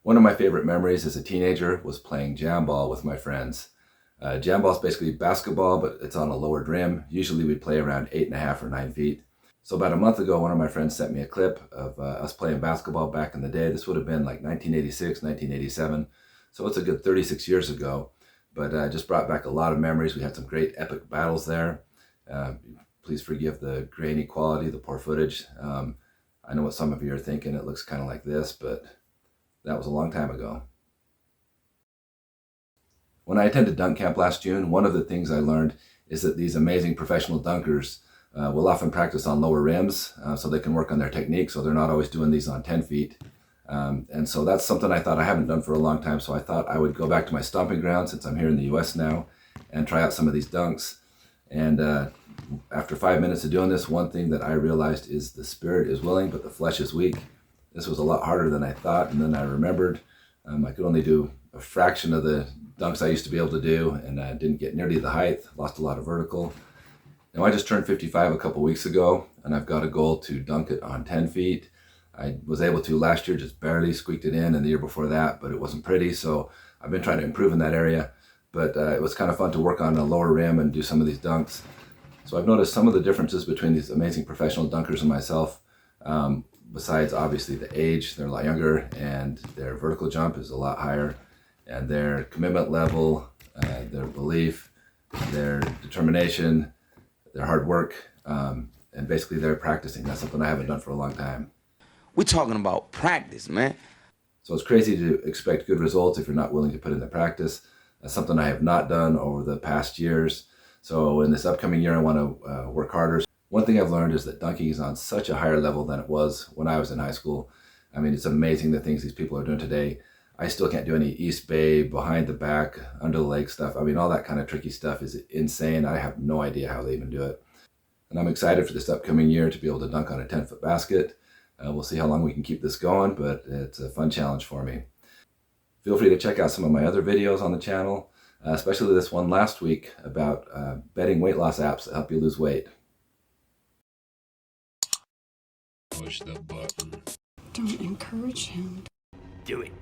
One of my favorite memories as a teenager was playing Jamball with my friends. Jamball is basically basketball, but it's on a lowered rim. Usually we play around 8.5 or 9 feet. So about a month ago, one of my friends sent me a clip of us playing basketball back in the day. This would have been like 1986, 1987. So it's a good 36 years ago, but just brought back a lot of memories. We had some great epic battles there. Please forgive the grainy quality, the poor footage. I know what some of you are thinking. It looks kind of like this, but that was a long time ago. When I attended dunk camp last June, one of the things I learned is that these amazing professional dunkers will often practice on lower rims so they can work on their technique, so they're not always doing these on 10 feet. And so that's something I thought I haven't done for a long time, so I thought I would go back to my stomping ground since I'm here in the US now and try out some of these dunks. And after 5 minutes of doing this, one thing that I realized is the spirit is willing, but the flesh is weak. This was a lot harder than I thought, and then I remembered I could only do a fraction of the dunks I used to be able to do, and I didn't get nearly the height, lost a lot of vertical. Now I just turned 55 a couple weeks ago, and I've got a goal to dunk it on 10 feet. I was able to last year, just barely squeaked it in, and the year before that, but it wasn't pretty, so I've been trying to improve in that area. But it was kind of fun to work on a lower rim and do some of these dunks. So I've noticed some of the differences between these amazing professional dunkers and myself. Besides obviously the age, they're a lot younger and their vertical jump is a lot higher, and their commitment level, their belief, their determination, their hard work, and basically their practicing. That's something I haven't done for a long time. We're talking about practice, man. So it's crazy to expect good results if you're not willing to put in the practice. That's something I have not done over the past years. So in this upcoming year, I want to work harder. One thing I've learned is that dunking is on such a higher level than it was when I was in high school. I mean, it's amazing the things these people are doing today. I still can't do any East Bay, behind the back, under the leg stuff. I mean, all that kind of tricky stuff is insane. I have no idea how they even do it. And I'm excited for this upcoming year to be able to dunk on a 10-foot basket. We'll see how long we can keep this going, but it's a fun challenge for me. Feel free to check out some of my other videos on the channel, especially this one last week about betting weight loss apps that help you lose weight. Push the button. Don't encourage him. Do it.